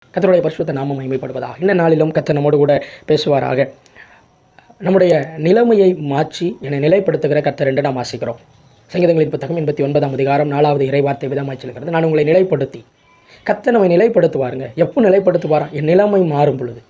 கர்த்தருடைய பரிசுத்த நாமம் மகிமைப்படுவதாக. இந்த நாளிலும் கர்த்தர் நம்மோடு கூட பேசுவாராக. நம்முடைய நிலைமையை மாற்றி என்னை நிலைப்படுத்துகிற கர்த்தர் என்று நாம் வாசிக்கிறோம். சங்கீதங்களின் புத்தகம் 89ஆம் அதிகாரம் 4வது இறைவார்த்தை விதமாய் சொல்கிறது, நான் உங்களை நிலைப்படுத்தி. கர்த்தர் நம்மை நிலைப்படுத்துவாருங்க. எப்போ நிலைப்படுத்துவாரா? என் நிலைமை மாறும் பொழுது.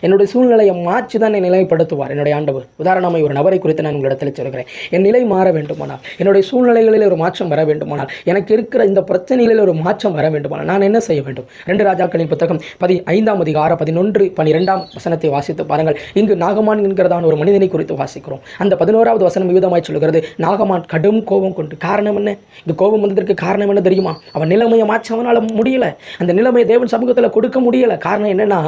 என்னுடைய சூழ்நிலையை மாற்றி தான் என்னை நிலைப்படுத்துவார் என்னுடைய ஆண்டவர். உதாரணமாக ஒரு நபரை குறித்து நான் உங்களிடத்தில் சொல்கிறேன். என் நிலை மாற வேண்டுமானால், என்னுடைய சூழ்நிலைகளில் ஒரு மாற்றம் வர வேண்டுமானால், எனக்கு இருக்கிற இந்த பிரச்சனைகளில் ஒரு மாற்றம் வர வேண்டுமானால் நான் என்ன செய்ய வேண்டும்? 2 ராஜாக்களின் புத்தகம் 15ஆம் அதிகாரம் 11, 12ஆம் வசனத்தை வாசித்து பாருங்கள். இங்கு நாகமான் என்கிறதான ஒரு மனிதனை குறித்து வாசிக்கிறோம். அந்த 11வது வசனம் விதமாய் சொல்கிறது, நாகமான் கடும் கோபம் கொண்டு. காரணம் என்ன? இந்த கோபம் வந்ததற்கு காரணம் என்ன தெரியுமா? அவன் நிலைமையை மாற்ற அவனால் முடியல. அந்த நிலைமையை தேவன் சமூகத்தில் கொடுக்க முடியல. காரணம் என்னன்னா,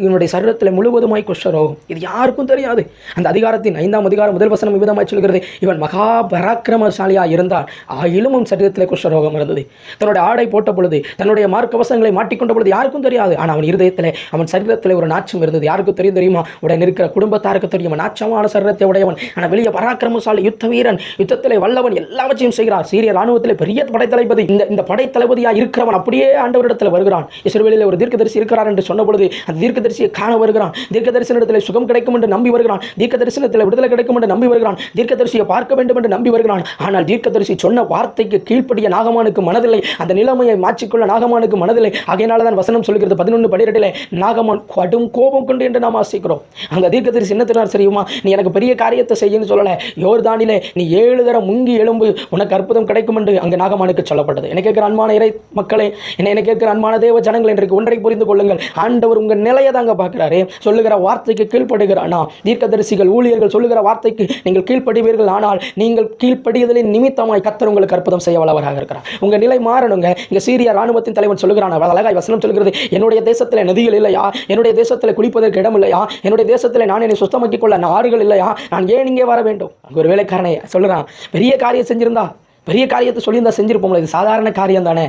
இவனுடைய சரீரத்தில் முழுவதுமாய் குஷ்டரோகம். இது யாருக்கும் தெரியாது. அந்த அதிகாரத்தின் 5ஆம் அதிகாரம் 1 வசனம் விதமாய் சொல்கிறது, இவன் மகா பராக்கிரமசாலியா இருந்தால் ஆயிலும் அவன் சரீரத்தில் குஷ்டரோகம் இருந்தது. தன்னுடைய ஆடை போட்ட பொழுது, தன்னுடைய மார்க்கவசங்களை மாட்டிக்கொண்ட பொழுது யாருக்கும் தெரியாது. ஆனால் அவன் இருதயத்தில், அவன் சரீரத்தில் ஒரு நாச்சம் இருந்தது. யாருக்கும் தெரியுமா? உடன் இருக்கிற குடும்பத்தாருக்கு தெரியும். நாச்சமான சரீரத்தை உடையவன், ஆனால் வெளியே பராக்கிரமசாலி, யுத்த வீரன், யுத்தத்திலே வல்லவன், எல்லாவற்றையும் செய்கிறார். சீரிய ராணுவத்தில் பெரிய படைத்தளபதி. இந்த படைத்தளபதியா இருக்கிறவன் அப்படியே ஆண்டவரிடத்தில் வருகிறான். இஸ்ரவேலில் ஒரு தீர்க்கதரிசி இருக்கிறார் என்று சொன்ன பொழுது அந்த தீர்க்கதரிசியை காண வருகிறான். தீர்க்க தரிசனத்தில் சுகம் கிடைக்கும் என்று நம்பி வருகிறான். தீர்க்க தரிசனத்தில் விடுதலை கிடைக்கும் என்று நம்பி வருகிறான். தீர்க்க தரிசியை பார்க்க வேண்டும் என்று நம்பி வருகிறான். ஆனால் தீர்க்க தரிசி சொன்ன வார்த்தைக்கு கீழ்ப்படிய நாகமானுக்கு மனதில்லை. அந்த நிலைமையை மாற்றிக்கொள்ள நாகமானுக்கு மனதில்லை. ஆகையினால தான் வசனம் சொல்கிறது 11:12 நாகமான் கடும் கோபம் கொண்டு என்று நாம் வாசிக்கிறோம். அந்த தீர்க்க தரிசி என்ன தெரியும் சரியுமா? நீ எனக்கு பெரிய காரியத்தை செய்யன்னு சொல்லலை. யோர்தானிலே நீ 7 தரம் முங்கி எழும்பு, உனக்கு அற்புதம் கிடைக்கும் என்று அங்கு நாகமானுக்கு சொல்லப்பட்டது. என்னை கேட்கிற அன்பான இறை மக்களே, என்னை கேட்கிற அன்பான தேவ ஜனங்கள், இன்றைக்கு ஒன்றை புரிந்து கொள்ளுங்கள். ஆண்டவர் உங்கள் நிலையை தாங்க பார்க்கிறாரு. சொல்லுகிற வார்த்தைக்கு கீழ்ப்படுகிறானா? தீர்க்கதரிசிகள், ஊழியர்கள் சொல்லுகிற வார்த்தைக்கு நீங்கள் கீழ்ப்படுவீர்கள். ஆனால் நீங்கள் கீழ்ப்படியதலின் நிமித்தமாய் கர்த்தர் உங்களுக்கு அற்புதம் செய்ய வல்லவராக இருக்கிறார். உங்க நிலை மாறணுங்க. இங்க சீரிய ராணுவத்தின் தலைவன் சொல்லுகிறான், அழகாய் வசனம் சொல்கிறது, என்னுடைய தேசத்தில் நதிகள் இல்லையா? என்னுடைய தேசத்தில் குளிப்பதற்கு இடம் இல்லையா? என்னுடைய தேசத்தில் நான் என்னை சுத்தமாக்கிக் கொள்ள ஆறுகள் இல்லையா? நான் ஏன் இங்கே வர வேண்டும்? அங்கே ஒரு வேலைக்காரனை சொல்லுறான், பெரிய காரியம் செஞ்சிருந்தா, பெரிய காரியத்தை சொல்லியிருந்தா செஞ்சிருப்போம்ல, இது சாதாரண காரியம் தானே,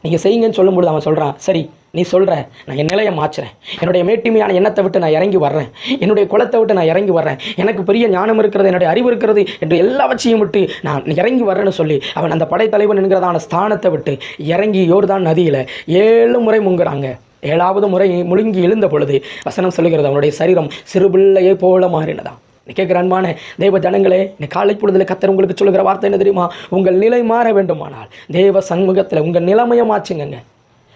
நீங்கள் செய்யுங்கன்னு சொல்லும்போது அவன் சொல்கிறான், சரி நீ சொல்கிற, நான் என் நிலையை மாற்றுறேன். என்னுடைய மேட்டிமையான எண்ணத்தை விட்டு நான் இறங்கி வர்றேன். என்னுடைய குலத்தை விட்டு நான் இறங்கி வர்றேன். எனக்கு பெரிய ஞானம் இருக்கிறது, என்னுடைய அறிவு இருக்கிறது என்று எல்லாவற்றையும் விட்டு நான் இறங்கி வர்றேன்னு சொல்லி அவன் அந்த படைத்தலைவன் என்கிறதான ஸ்தானத்தை விட்டு இறங்கி யோர்தான் நதியில் 7 முறை முங்குறாங்க. 7வது முறை முழுங்கி எழுந்த பொழுது வசனம் சொல்லுகிறது, அவனுடைய சரீரம் சிறுபிள்ளையை போல மாறினதான். கேட்குற அன்பான தேவ ஜனங்களே, இன்னைக்கு காலை பொழுதுல கர்த்தர் உங்களுக்கு சொல்லுகிற வார்த்தை என்ன தெரியுமா? உங்கள் நிலை மாற வேண்டுமானால் தேவ சமூகத்தில் உங்கள் நிலைமையை மாற்றுங்க.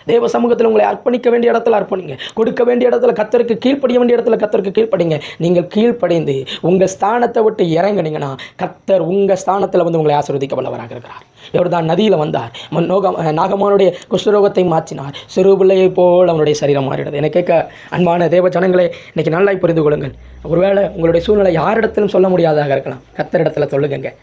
தேவ சமூகத்தில் உங்களை அர்ப்பணிக்க வேண்டிய இடத்துல அர்ப்பணிங்க. கொடுக்க வேண்டிய இடத்துல கர்த்தருக்கு கீழ்ப்படிய வேண்டிய இடத்துல கர்த்தருக்கு கீழ்ப்படிங்க. நீங்கள் கீழ்ப்படைந்து உங்கள் ஸ்தானத்தை விட்டு இறங்குனீங்கன்னா கர்த்தர் உங்கள் ஸ்தானத்தில் வந்து உங்களை ஆசீர்வதிக்க வல்லவராக இருக்கிறார். யோர்தான் நதியில் வந்தார், நாகமானுடைய குஷ்டரோகத்தை மாற்றினார். சிறு பிள்ளையை போல் அவனுடைய சரீரம் மாறினது. என்னை கேட்க அன்பான தேவ ஜனங்களே, இன்னைக்கு நல்லா புரிந்து கொள்ளுங்கள். ஒருவேளை உங்களுடைய சூழ்நிலை யாரிடத்திலும் சொல்ல முடியாதாக இருக்கலாம், கர்த்தரிடத்தில் சொல்லுங்க.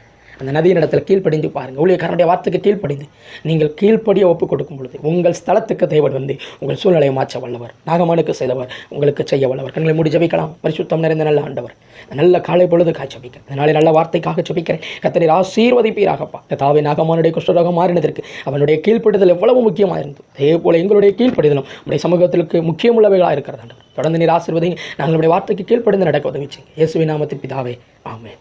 அந்த நதியின் இடத்துல கீழ்ப்படிந்து பாருங்கள். ஊழியக்காரனுடைய வார்த்தைக்கு கீழ்ப்படிந்து நீங்கள் கீழ்ப்படிய ஒப்பு கொடுக்கும் பொழுது உங்கள் ஸ்தலத்துக்கு தேவன் வந்து உங்கள் சூழ்நிலையை மாற்ற வல்லவர். நாகமானுக்கு செய்தவர் உங்களுக்கு செய்ய வல்லவர். கண்களை மூடி ஜெபிக்கலாம். பரிசுத்தம் நிறைந்த நல்ல ஆண்டவர், நல்ல காலை பொழுதுக்காக ஜெபிக்கிறேன். அதனாலே நல்ல வார்த்தைக்காக ஜெபிக்கிறேன். கர்த்தரை ஆசீர்வதிப்பீராகப்பா. கர்த்தாவே, நாகமானுடைய குஷ்டரோகம் மாறினதற்கு அவனுடைய கீழ்ப்படிதல் எவ்வளவு முக்கியமாக இருந்தது, அதே போல எங்களுடைய கீழ்ப்படிதலும் உடைய சமூகத்திற்கு முக்கியமுள்ளவைகளாக இருக்கிறது. தொடர்ந்து நீர் ஆசீர்வதிங்க. நாங்களுடைய வார்த்தைக்கு கீழ்ப்படிந்து நடக்க உதவிச்சிங்க. இயேசுவின் நாமத்தில் பிதாவே, ஆமென்.